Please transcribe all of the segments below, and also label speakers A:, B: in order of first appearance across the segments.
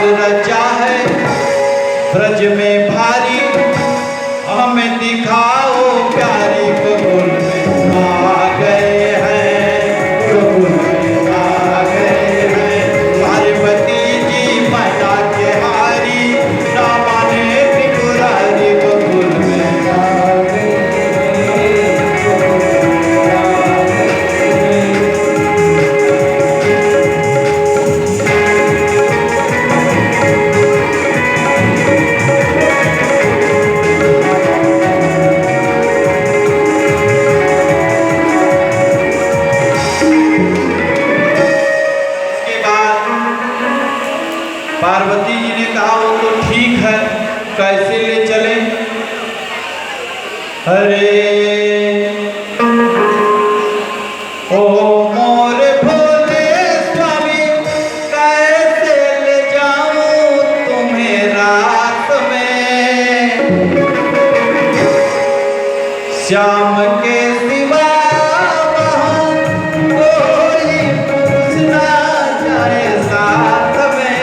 A: रचा है ब्रज में भारी, हमें दिखाओ प्यारी गोकुल में आ गए हैं, गोकुल में आ गए हैं। पार्वती जी मैया के हारी, ना माने त्रिपुरारी, गोकुल में आ गए हैं, गोकुल में आ गए हैं। पार्वती जी ने कहा वो तो ठीक है, कैसे ले चले? अरे ओ मोर भोले स्वामी, कैसे ले जाऊं तुम्हें रात में, श्याम के सिवा वहाँ कोई पुरुष ना जाए साथ में।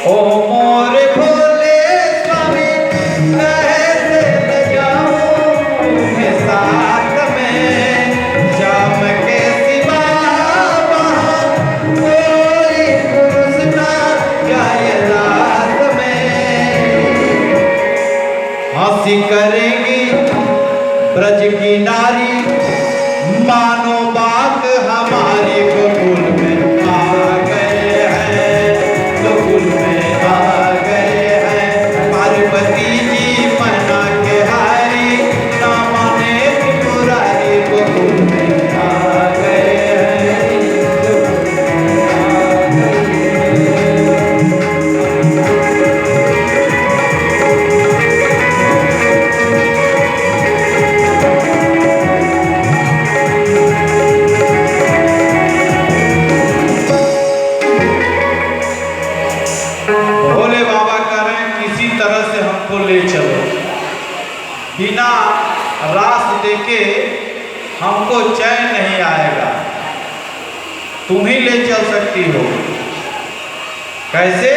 A: ओ मोर भोले स्वामी, कैसे ले जाऊं तुम्हें साथ में, श्याम के सिवा वहाँ कोई पुरुष ना जाए रात में। हंसी करेंगी ब्रज की नारी, मानो बात हमारी, गोकुल में आ गए हैं, गोकुल में आ गए हैं। पार्वती जी मैया के हारी, ना माने त्रिपुरारी, गोकुल में आ गए हैं, गोकुल में आ गए हैं। भोले बाबा कह रहे हैं किसी तरह से हमको ले चलो, बिना रास देके हमको चैन नहीं आएगा, तुम ही ले चल सकती हो। कैसे?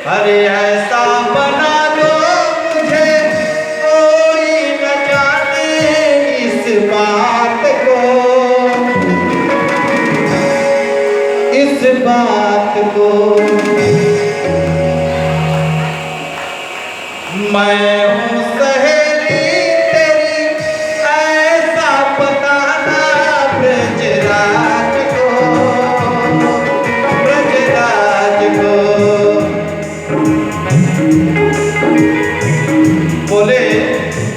A: अरे ऐसा बना दो मुझे, कोई न जाने इस बात को, इस बात को। मैं हूँ सहेली तेरी, ऐसा बताना ब्रजराज को, ब्रजराज को। बोले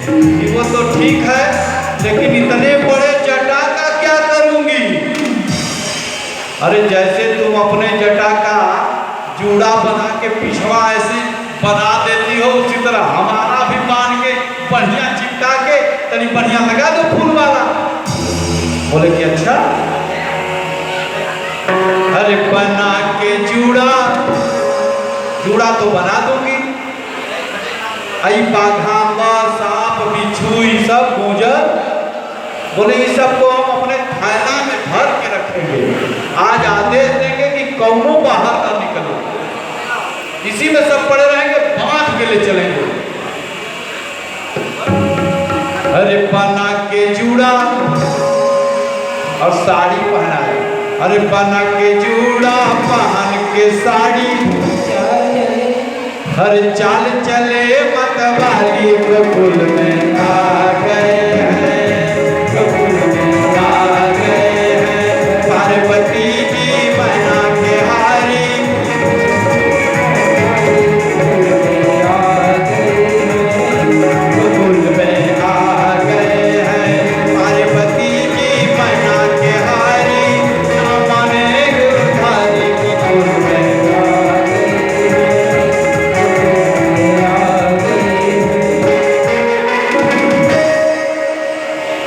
A: कि वो तो ठीक है, लेकिन इतने बड़े जटा का क्या करूंगी? अरे जैसे तुम अपने जटा का जूड़ा बना के पिछवा ऐसे बना देती हो, उसी तरह हमारा भी बांध के बढ़िया चिपका के तनी बढ़िया लगा दो फूल वाला। बोले कि अच्छा। अरे बना के जूड़ा, जूड़ा तो बना दूंगी, आई बाघांबा सांप बिच्छू ये सब गुजर, बोले ये सब को हम अपने थैला में भर के रखेंगे, आज आदेश देंगे कि कौनो बाहर ना निकलो, इसी में सब पड़े रहेंगे, बांध के ले चलेंगे। अरे बना के जूड़ा और साड़ी पहनाए, अरे बना के जूड़ा पहन के साड़ी, हर चाल चले मतवाली, गोकुल में आ गए हैं, गोकुल में आ गए हैं। पार्वती जी मैया के हारी, गोकुल में आ गए हैं। पार्वती जी मैया के हारी, ना माने गिरधारी, गोकुल में आ गए हैं।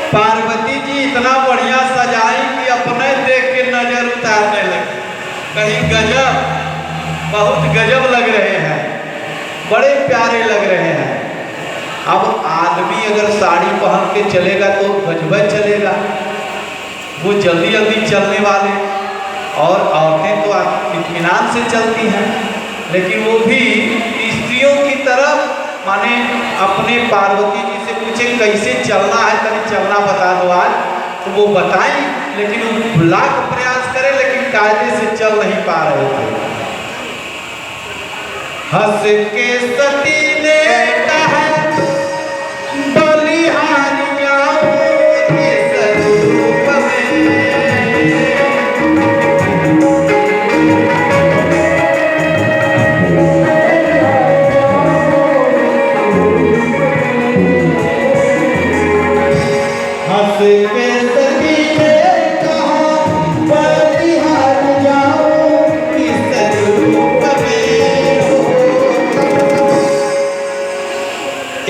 A: पार्वती जी इतना बढ़िया सजाई कि अपने देख के नजर उतारने लगे, कहीं गजब, बहुत गजब लग रहे हैं, बड़े प्यारे लग रहे हैं। अब आदमी अगर साड़ी पहन के चलेगा तो गजब चलेगा, वो जल्दी जल्दी चलने वाले, और औरतें तो इत्मीनान से चलती हैं, लेकिन वो भी स्त्रियों की तरफ माने अपने पार्वती जी से पूछे कैसे चलना है, तभी चलना बता दो आज, तो वो बताएं, लेकिन वो लाख प्रयास करे लेकिन कायदे से चल नहीं पा रहे थे। हंस के सती ने कहा बलिहारियां इस रूप में, हंस के सती ने कहा बलिहारियां इस रूप में।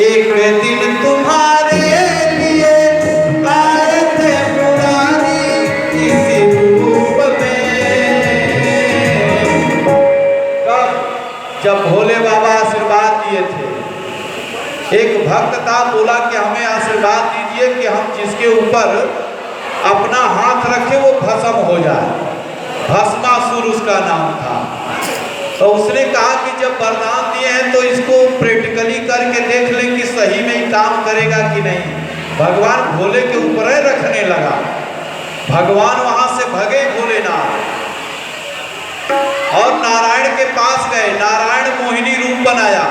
A: एक दिन तुम्हारे लिए आए थे मुरारी इस रूप में। कब? जब भोले बाबा आशीर्वाद दिए थे, एक भक्त था, बोला कि हमें आशीर्वाद दीजिए कि हम जिसके ऊपर अपना हाथ रखे वो भस्म हो जाए। भस्मासुर उसका नाम था। तो उसने कहा कि जब वरदान दिए हैं तो इसको प्रैक्टिकली करके देख लें कि सही में ही काम करेगा कि नहीं। भगवान भोले के ऊपर ही रखने लगा। भगवान वहां से भगे भोलेनाथ और नारायण के पास गए। नारायण मोहिनी रूप बनाया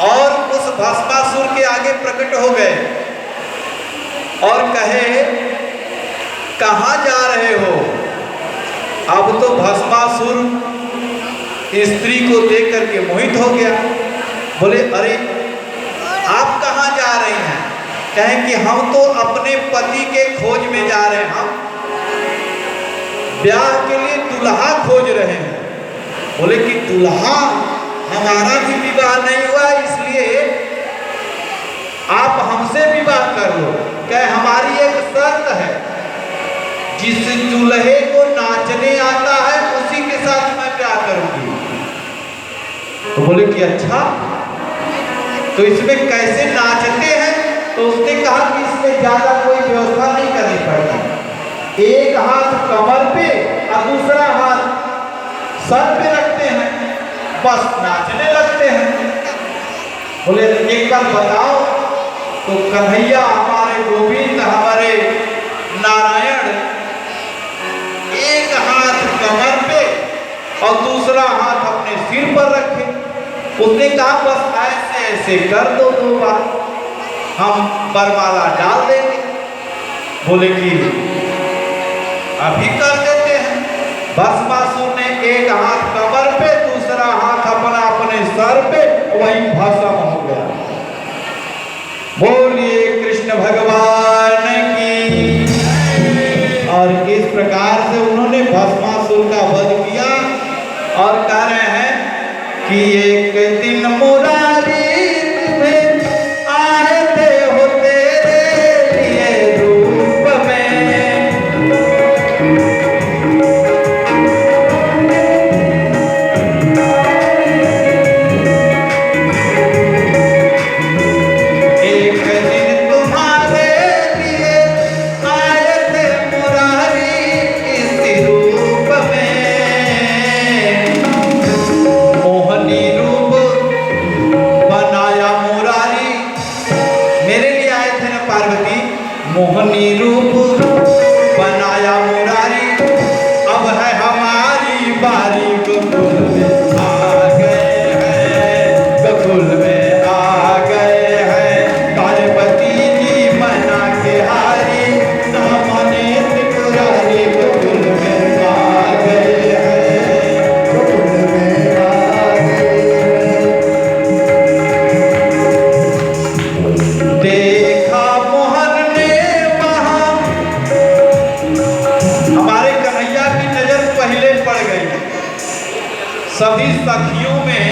A: और उस भस्मासुर के आगे प्रकट हो गए और कहे कहां जा रहे हो। अब तो भस्मासुर स्त्री को देख करके मोहित हो गया। बोले अरे आप कहां जा रही हैं? कहें कि हम तो अपने पति के खोज में जा रहे हैं, हम ब्याह के लिए दुल्हा खोज रहे हैं। बोले कि दुल्हा, हमारा भी विवाह नहीं हुआ, इसलिए आप हमसे विवाह कर लो। कहे हमारी एक शर्त है, जिस दूल्हे को नाचने आता है उसी के साथ मैं ब्याह करूंगी। तो बोले कि अच्छा, तो इसमें कैसे नाचते हैं? तो उसने कहा कि इसमें ज्यादा कोई व्यवस्था नहीं करनी पड़ती। एक हाथ कमर पे और दूसरा हाथ सर पे रखते हैं, बस नाचने लगते हैं। बोले एक बार बताओ। तो कन्हैया हमारे गोविंद, हमारे नारायण एक हाथ कमर पे और दूसरा हाथ अपने सिर पर रखे। उसने कहा बस ऐसे ऐसे कर दो 2 बार, हम बरमाला डाल देंगे। बोले कि अभी कर देते हैं। भस्मासुर ने एक हाथ कमर पे, दूसरा हाथ अपना अपने सर पे, वही भस्म हो गया। बोलिए कृष्ण भगवान की। और इस प्रकार से उन्होंने भस्मासुर का वध किया। और कह रहे हैं कि एक दिन मुरारी तुम्हें आए थे हो तेरे लिए रूप में। एक दिन तुम्हारे लिए आए थे मुरारी इस रूप में। मोहनी रूप बनाया मुरारी, मेरे लिए आए थे ना पार्वती। मोहनी रूप बनाया मुरारी, अब है हमारी बारी, गोकुल में आ गए हैं, गोकुल में आ गए हैं। पार्वती जी मना के हारी, सामने त्रिपुरारी, गोकुल में आ गए हैं, गोकुल में आ गए हैं। देखा मोहन ने वहां, हमारे कन्हैया की नजर पहले पड़ गई। सभी सखियों में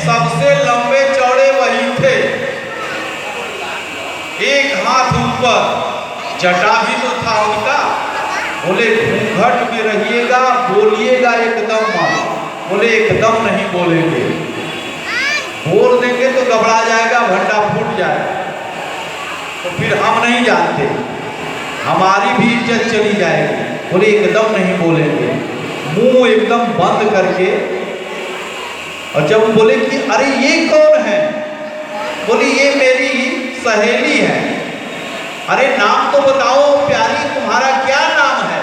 A: सबसे लंबे चौड़े वही थे। एक हाथ ऊपर, जटा भी तो था उनका। बोले घूंघट में रहिएगा, बोलिएगा एकदम मत। बोले एकदम नहीं बोलेंगे, बोल देंगे तो घबरा जाएगा, भंडा फूट जाएगा, तो फिर हम नहीं जानते, हमारी भी इज्जत चली जाएगी। बोले एकदम नहीं बोलेंगे। मुंह एकदम बंद करके। और जब बोले कि अरे ये कौन है, बोली ये मेरी सहेली है। अरे नाम तो बताओ प्यारी, तुम्हारा क्या नाम है?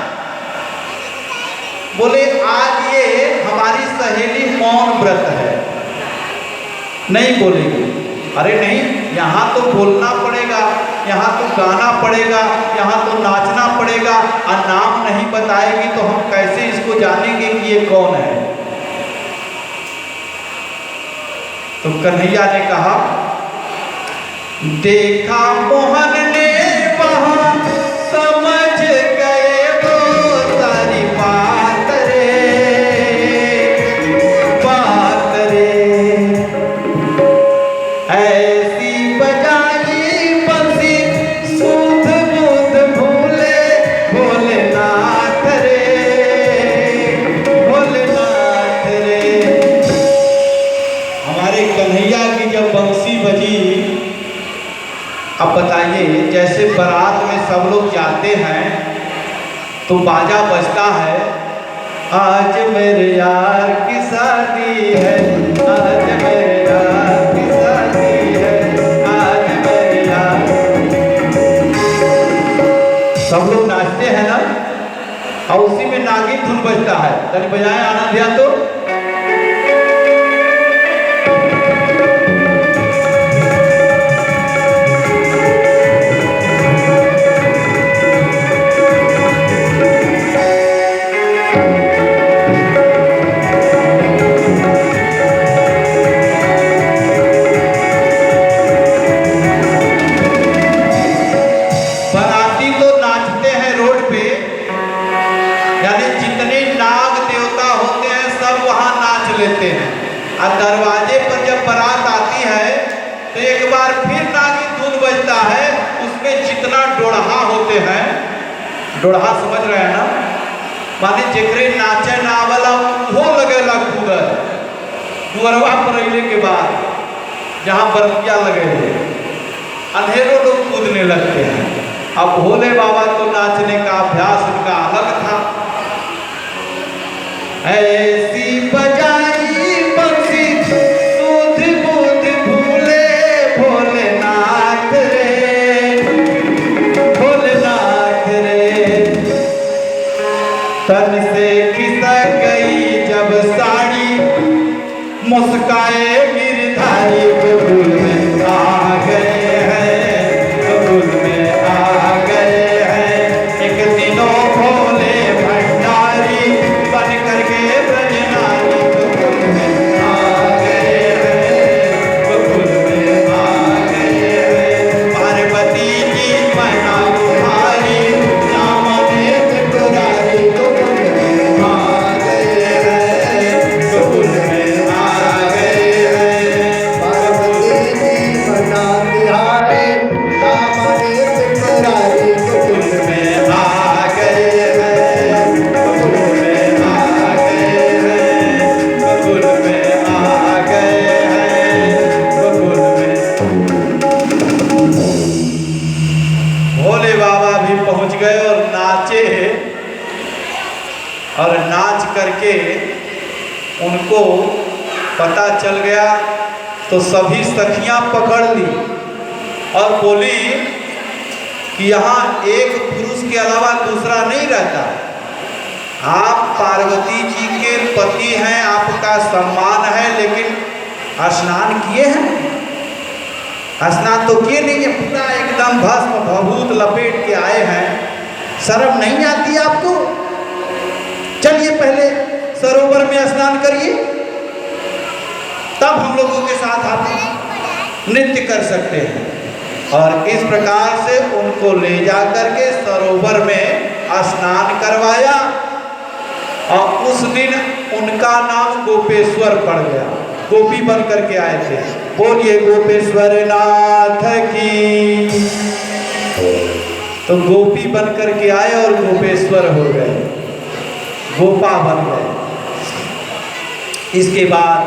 A: बोले आज ये हमारी सहेली मौन व्रत है, नहीं बोलेगी। अरे नहीं, यहाँ तो बोलना पड़ेगा, यहाँ तो गाना पड़ेगा, यहाँ तो नाचना पड़ेगा, और नाम नहीं बताएगी तो हम कैसे इसको जानेंगे कि ये कौन है? तो कन्हैया ने कहा, देखा मोहन ने वहां समझ गए वो तारी बात रे, ऐसी बजाई बंसी सूध बूंद भूले भोलेनाथ रे। हमारे कन्हैया की जब बंसी बजी, अब बताइए, जैसे बारात में सब लोग जाते हैं तो बाजा बजता है, आज मेरे यार की शादी है, आज मेरे यार की शादी है, आज मेरे यार। सब लोग नाचते हैं ना, और उसी में नागिन धुन बजता है। तनी बजाएं आनंद ध्यान तो। लेते हैं, और दरवाजे पर जब बारात आती है तो एक बार फिर नागिन धुन बजता है। उसमें जितना डोढ़ा होते हैं, डोढ़ा समझ रहे हैं ना, माने जेकरे नाचे ना वाला वो लगेला कूदर दुअरवा पर अइले के बाद, जहाँ बरतिया लगे थे अंधेरों लोग कूदने लगते हैं। अब भोले बाबा तो नाचने का अभ्यास उनका अलग था। ऐसी बजाई बंसी सूध बूंद भूले भोलेनाथ रे। तन से खिसक गई जब साड़ी, मुस्काए गिरधारी बबुल में आ गए हैं, बबुल में आ गए हैं। एक दिनों भोले भंडारी बन करके ब्रजनारी, बबुल में आ गए हैं, बबुल में आ गए हैं। पार्वती की मना तुम्हारी, नाम ने त्रिपुरारी, बबुल में आ गए हैं, बबुल में आ गए हैं।
B: पार्वती की मना तुम्हारी, नाम ने त्रिपुरारी,
A: बबुल में आ गए हैं, बबुल में आ गए हैं, बबुल में आ गए हैं, बबुल में। भोले बाबा भी पहुंच गए और नाचे, और नाच करके उनको पता चल गया तो सभी सखियां पकड़ ली और बोली कि यहाँ एक पुरुष के अलावा दूसरा नहीं रहता। आप पार्वती जी के पति हैं, आपका सम्मान है, लेकिन स्नान किए हैं? स्नान तो किए नहीं है, पूरा एकदम भस्म भभूत लपेट के आए हैं, शर्म नहीं आती आपको? चलिए पहले सरोवर में स्नान करिए, तब हम लोगों के साथ आप नृत्य कर सकते हैं। और इस प्रकार से उनको ले जा करके सरोवर में स्नान करवाया, और उस दिन उनका नाम गोपेश्वर पड़ गया। गोपी बन करके आए थे। बोलिए गोपेश्वर नाथ की। तो गोपी बन करके आए और गोपेश्वर हो गए, गोपा बन गए। इसके बाद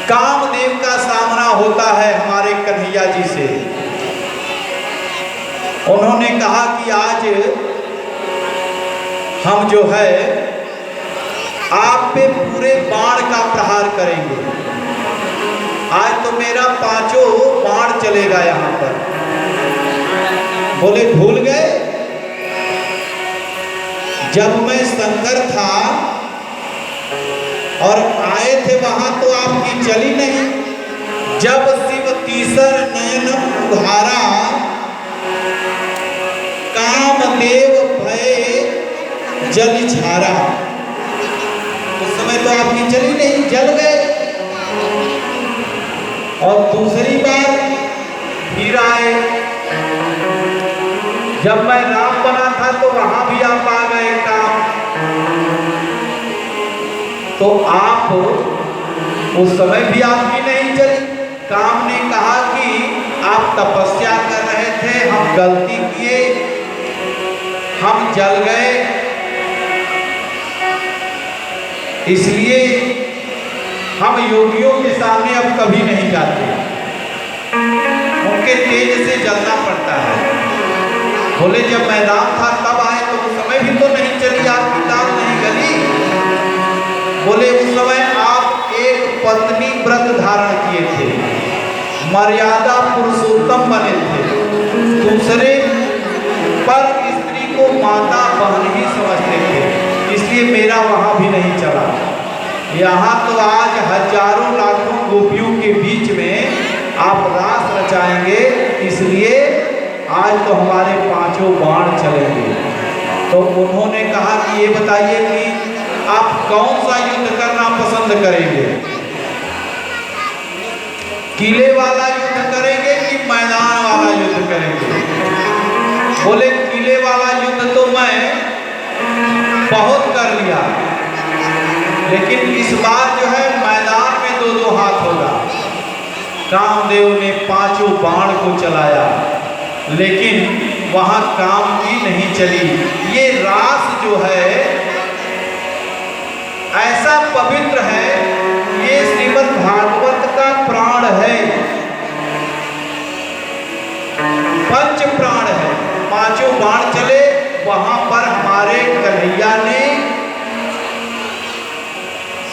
A: कामदेव का सामना होता है हमारे कन्हैया जी से। उन्होंने कहा कि आज हम जो है आप पे पूरे बाण का प्रहार करेंगे। आज तो मेरा 5 बाण चलेगा यहाँ पर। बोले भूल गए जब मैं शंकर था और आए थे वहां तो आपकी चली नहीं। जब शिव तीसर नयन उघारा कामदेव भय जल झारा। उस समय तो आपकी चली नहीं, जल गए। और दूसरी बार फिर आए, जब मैं राम बना था तो वहां भी आप आ गए काम। तो आप उस समय भी आपकी नहीं चली। काम ने कहा कि आप तपस्या कर रहे थे, हम गलती किए, हम जल गए, इसलिए हम योगियों के सामने अब कभी नहीं जाते, उनके तेज से जलना पड़ता है। बोले जब मैं राम था तब आए तो उस समय भी तो नहीं चली, आपकी दाल नहीं गली। बोले उस समय आप एक पत्नी व्रत धारण किए थे, मर्यादा पुरुषोत्तम बने थे, दूसरे पर स्त्री को माता बहन ही समझते थे, इसलिए मेरा वहां भी नहीं चला। यहाँ तो आज हजारों लाखों गोपियों के बीच में आप रास रचाएंगे, इसलिए आज तो हमारे 5 बाण चलेंगे। तो उन्होंने कहा कि ये बताइए कि आप कौन सा युद्ध करना पसंद करेंगे, किले वाला युद्ध करेंगे कि मैदान वाला युद्ध करेंगे? बोले किले वाला युद्ध तो मैं बहुत कर लिया, लेकिन इस बार जो है मैदान में 2-2 हाथ होगा। कामदेव ने 5 बाण को चलाया, लेकिन वहां काम की नहीं चली। ये रास जो है ऐसा पवित्र है, ये श्रीमद् भागवत का प्राण है, पंच प्राण है। 5 बाण चले, वहां पर हमारे कन्हैया ने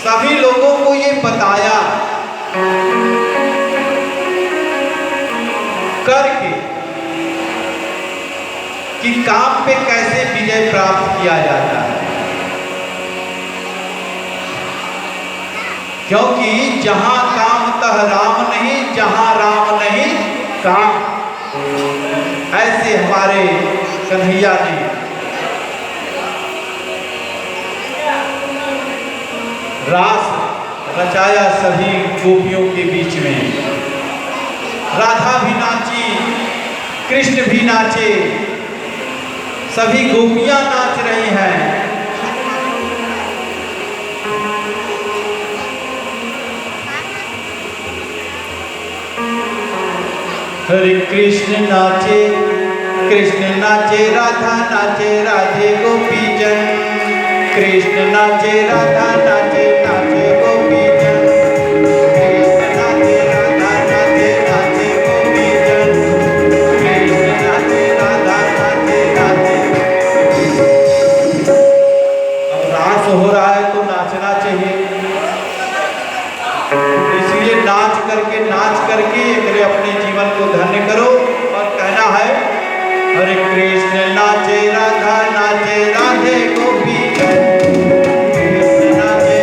A: सभी लोगों को ये बताया करके कि काम पे कैसे विजय प्राप्त किया जाता है। क्योंकि जहां काम तह राम नहीं, जहां राम नहीं काम, ऐसे हमारे कन्हैया ने रास रचाया सभी गोपियों के बीच में। राधा भी नाची, कृष्ण भी नाचे, सभी गोपियां नाच रही हैं। हरे कृष्ण नाचे, कृष्ण नाचे, राधा नाचे, राधे गोपी जन। कृष्ण नाचे, राधा नाचे, नाचे गोपी जन। कृष्ण नाचे, राधा नाचे, नाचे गोपी जन। कृष्ण नाचे, राधा नाचे, नाचे। अब रास हो रहा है तो नाचना चाहिए, इसलिए नाच करके मेरे अपने जीवन को धन्य करो। और कहना है हरे कृष्ण नाचे, राधा नाचे, राधे गोपी जन। कृष्ण नाचे,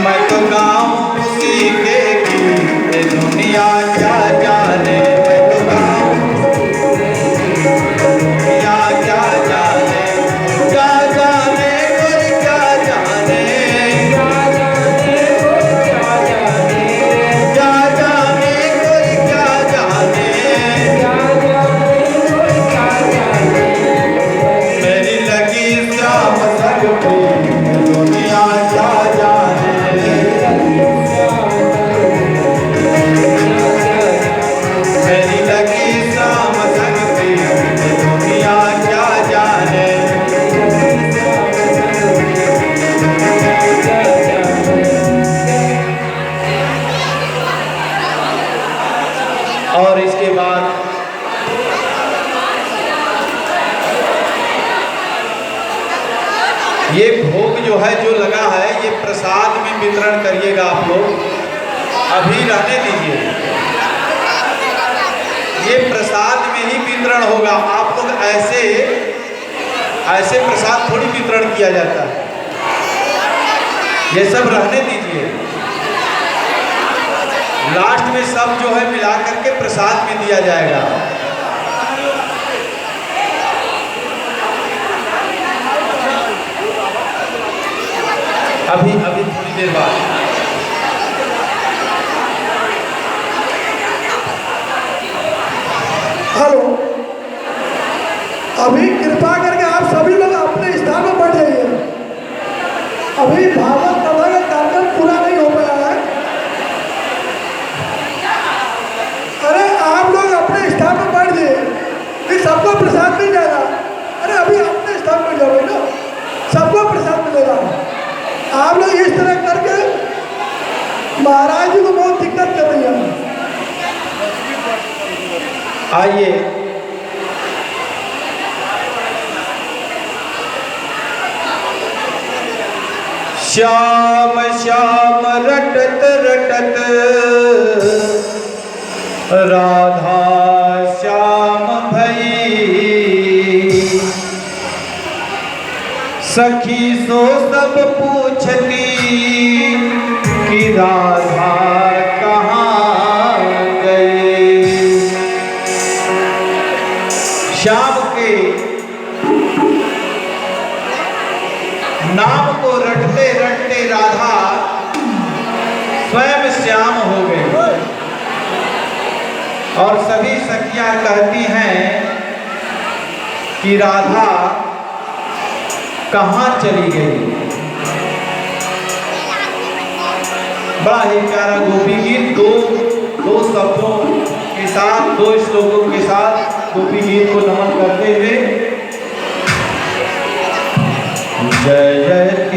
A: मैं तो गाऊं उसी के गीत, दुनिया क्या जाने। मैं तो गाऊं दुनिया क्या जाने, क्या जाने कोई क्या जाने, क्या जाने कोई क्या जाने, क्या जाने कोई क्या जाने, क्या जाने कोई क्या जाने। मेरी लगी शाम संग प्रीत, दुनिया क्या जाने। मेरी लगी शाम संग प्रीत, दुनिया क्या जाने। और इसके बाद ये भोग जो है जो लगा है ये प्रसाद में वितरण करिएगा आप लोग, अभी रहने दीजिए। ये प्रसाद में ही वितरण होगा, आप लोग ऐसे ऐसे प्रसाद थोड़ी वितरण किया जाता है, ये सब रहने दीजिए। लास्ट में सब जो है मिला करके प्रसाद में दिया जाएगा। अभी अभी थोड़ी देर बाद।
B: हेलो, अभी कृपा करके आप सभी लोग अपने स्थान पर बैठ जाइए। अभी भागवत कथा का कार्यक्रम पूरा नहीं हो पाया है। अरे आप लोग अपने स्थान पर बैठ जाइए, फिर सबको प्रसाद मिल जाएगा। अरे अभी अपने स्थान पर जाओगे ना, सबको प्रसाद मिलेगा। आप लोग इस तरह करके महाराज जी को बहुत दिक्कत कर रही है।
A: आइए श्याम श्याम रटत रटत राधा श्याम भई, सखी सो सब पूछती कि राधा कहाँ गई। श्याम के नाम को रटते रटते राधा स्वयं श्याम हो गई और सभी सखियां कहती हैं कि राधा कहाँ चली गई। बड़ा ही प्यारा गोपी गीत दो शब्दों के साथ, दो श्लोकों के साथ गोपी गीत को नमन करते हुए जय जय